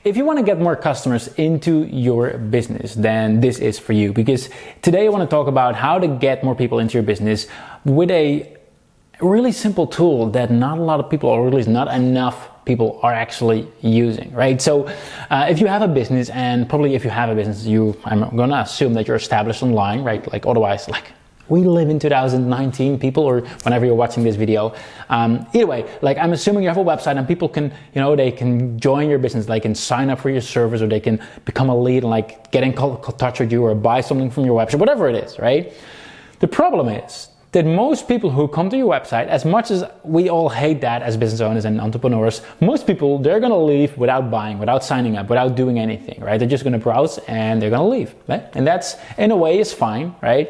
if you want to get more customers into your business, then this is for you, because today I want to talk about how to get more people into your business with a really simple tool that not a lot of people, or at least not enough people, are actually using, right? So if you have a business, and probably if you have a business, I'm gonna assume that you're established online, right? Like otherwise, like we live in 2019, people, or whenever you're watching this video. Either way, like I'm assuming you have a website and people can, they can join your business, they can sign up for your service, or they can become a lead and like get in touch with you or buy something from your website, whatever it is, right? The problem is that most people who come to your website, as much as we all hate that as business owners and entrepreneurs, most people, they're gonna leave without buying, without signing up, without doing anything, right? They're just gonna browse and they're gonna leave, right? And that's, in a way, is fine, right?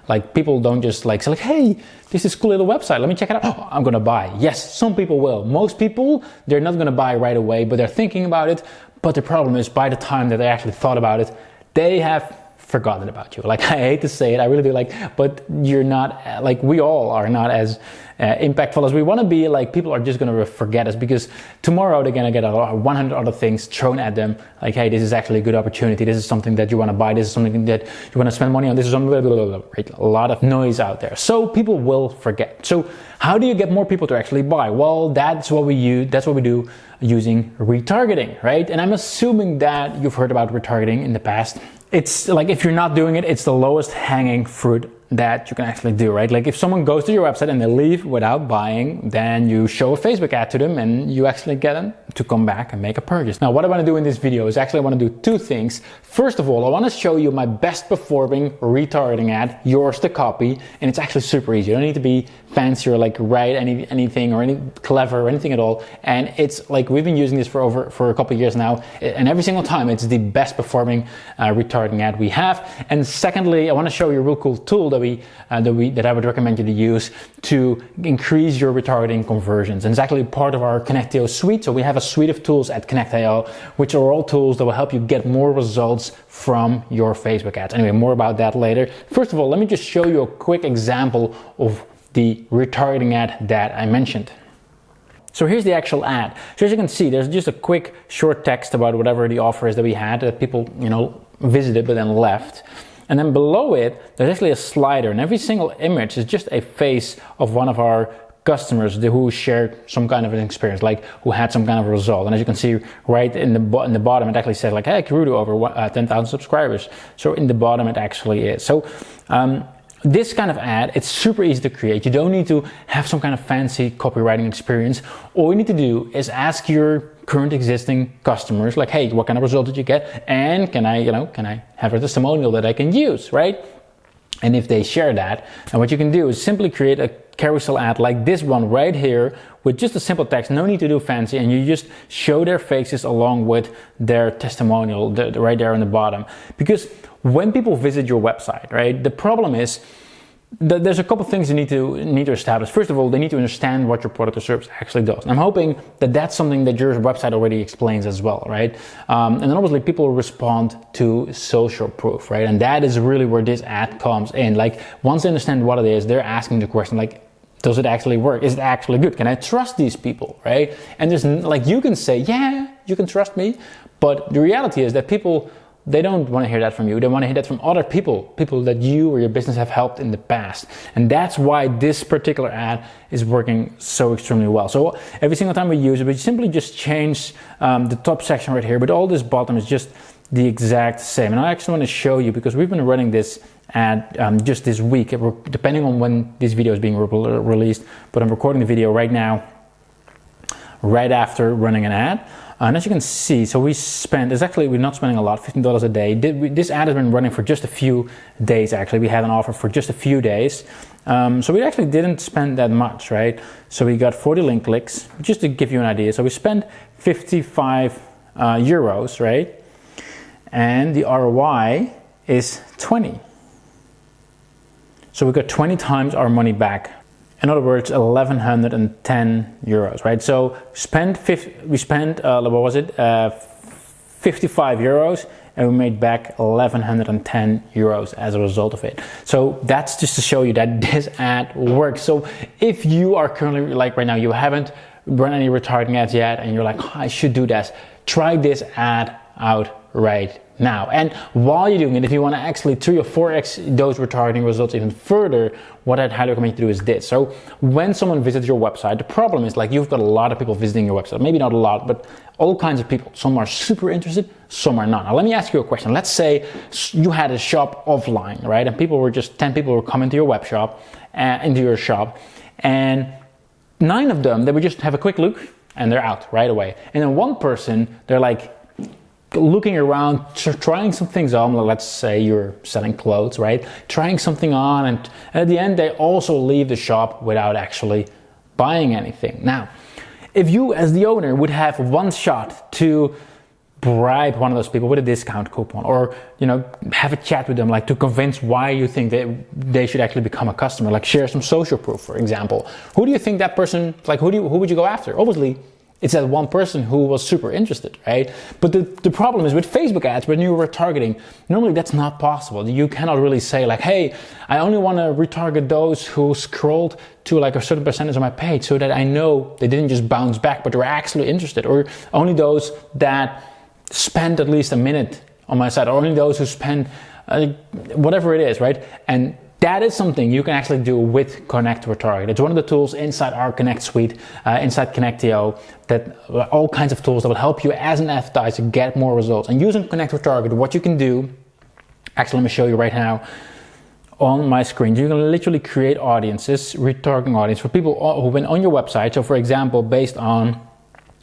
Like people don't just like say like, hey, this is a cool little website, let me check it out. Oh, I'm gonna buy. Yes, some people will. Most people, they're not gonna buy right away, but they're thinking about it. But the problem is, by the time that they actually thought about it, they have forgotten about you. Like, I hate to say it, I really do, like, but you're not, like, we all are not as impactful as we want to be. Like, people are just going to forget us, because tomorrow they're going to get 100 other things thrown at them. Like, hey, this is actually a good opportunity. This is something that you want to buy. This is something that you want to spend money on. This is something, right? A lot of noise out there. So people will forget. So how do you get more people to actually buy? Well, that's what we use. That's what we do using retargeting, right? And I'm assuming that you've heard about retargeting in the past. It's like, if you're not doing it, it's the lowest hanging fruit that you can actually do, right? Like if someone goes to your website and they leave without buying, then you show a Facebook ad to them and you actually get them to come back and make a purchase. Now, what I want to do in this video is actually I want to do two things. First of all, I want to show you my best performing retargeting ad, yours to copy. And it's actually super easy. You don't need to be fancy or like write anything or any clever or anything at all. And it's like, we've been using this for a couple of years now. And every single time it's the best performing retargeting ad we have. And secondly, I want to show you a real cool tool that I would recommend you to use to increase your retargeting conversions. And it's actually part of our Connect.io suite. So we have a suite of tools at Connect.io, which are all tools that will help you get more results from your Facebook ads. Anyway, more about that later. First of all, let me just show you a quick example of the retargeting ad that I mentioned. So here's the actual ad. So as you can see, there's just a quick short text about whatever the offer is that we had, that people, visited but then left. And then below it, there's actually a slider, and every single image is just a face of one of our customers who shared some kind of an experience, like who had some kind of a result. And as you can see right in the bottom, it actually says like, hey, Kreij over 10,000 subscribers. So in the bottom, it actually is. So this kind of ad, it's super easy to create. You don't need to have some kind of fancy copywriting experience. All you need to do is ask your current existing customers, like, hey, what kind of result did you get? And can I have a testimonial that I can use, right? And if they share that, and what you can do is simply create a carousel ad like this one right here with just a simple text, no need to do fancy, and you just show their faces along with their testimonial right there on the bottom. Because when people visit your website, right, the problem is that there's a couple things you need to establish. First of all, they need to understand what your product or service actually does. And I'm hoping that that's something that your website already explains as well, right? And then obviously people respond to social proof, right? And that is really where this ad comes in. Like, once they understand what it is, they're asking the question like, does it actually work? Is it actually good? Can I trust these people, right? And there's like, you can say, yeah, you can trust me. But the reality is that people, they don't want to hear that from you. They want to hear that from other people that you or your business have helped in the past. And that's why this particular ad is working so extremely well. So every single time we use it, we simply just change the top section right here, but all this bottom is just the exact same. And I actually want to show you, because we've been running this ad just this week, depending on when this video is being released, but I'm recording the video right now, right after running an ad. And as you can see, so we're not spending a lot, $15 a day. This ad has been running for just a few days, actually. We had an offer for just a few days. So we actually didn't spend that much, right? So we got 40 link clicks, just to give you an idea. So we spent 55 euros, right? And the ROI is 20. So we got 20 times our money back. In other words, 1,110 euros, right? So we spent what was it? 55 euros, and we made back 1,110 euros as a result of it. So that's just to show you that this ad works. So if you are currently, like right now, you haven't run any retargeting ads yet, and you're like, oh, I should do this, try this ad out right now. And while you're doing it, if you want to actually 3 or 4x those retargeting results even further, what I'd highly recommend you to do is this. So when someone visits your website, the problem is like you've got a lot of people visiting your website, maybe not a lot, but all kinds of people. Some are super interested, some are not. Now let me ask you a question. Let's say you had a shop offline, right? And 10 people were coming to your web shop, into your shop, and 9 of them, they would just have a quick look and they're out right away. And then one person, they're like looking around, trying some things on. Let's say you're selling clothes, right? Trying something on, and at the end they also leave the shop without actually buying anything. Now, if you as the owner would have one shot to bribe one of those people with a discount coupon, or have a chat with them, like to convince why you think they should actually become a customer, like share some social proof, for example, who do you think that person, like who would you go after? Obviously it's that one person who was super interested, right? But the problem is with Facebook ads, when you're retargeting, normally that's not possible. You cannot really say like, hey, I only want to retarget those who scrolled to like a certain percentage of my page so that I know they didn't just bounce back, but they were actually interested, or only those that spend at least a minute on my site, or only those who spend whatever it is, right? And that is something you can actually do with Connect Retarget. It's one of the tools inside our Connect suite, inside Connectio, that all kinds of tools that will help you as an advertiser get more results. And using Connect Retarget, what you can do, actually let me show you right now on my screen. You can literally create audiences, retargeting audience for people who've been on your website. So for example, based on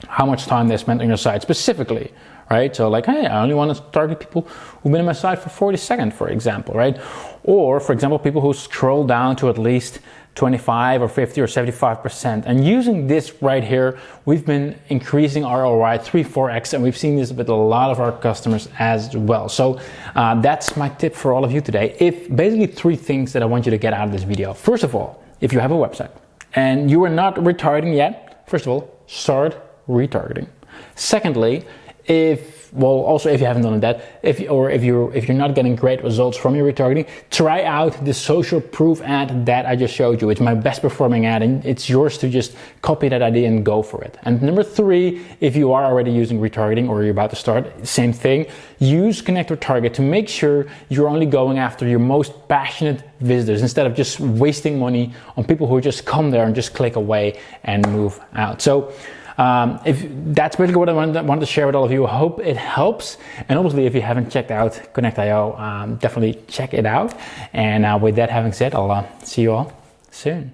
how much time they spent on your site specifically, right? So like, hey, I only want to target people who've been on my site for 40 seconds, for example, right? Or for example, people who scroll down to at least 25 or 50 or 75%. And using this right here, we've been increasing ROI 3-4x, and we've seen this with a lot of our customers as well. So that's my tip for all of you today. If basically 3 things that I want you to get out of this video. First of all, if you have a website and you are not retargeting yet, first of all, start retargeting. Secondly, if you haven't done that, if you're not getting great results from your retargeting, try out the social proof ad that I just showed you. It's my best performing ad, and it's yours to just copy that idea and go for it. And number 3, if you are already using retargeting or you're about to start, same thing, use Connect Retarget to make sure you're only going after your most passionate visitors instead of just wasting money on people who just come there and just click away and move out. So if that's basically what I wanted to share with all of you. I hope it helps. And obviously, if you haven't checked out Connect.io, definitely check it out. And with that having said, I'll see you all soon.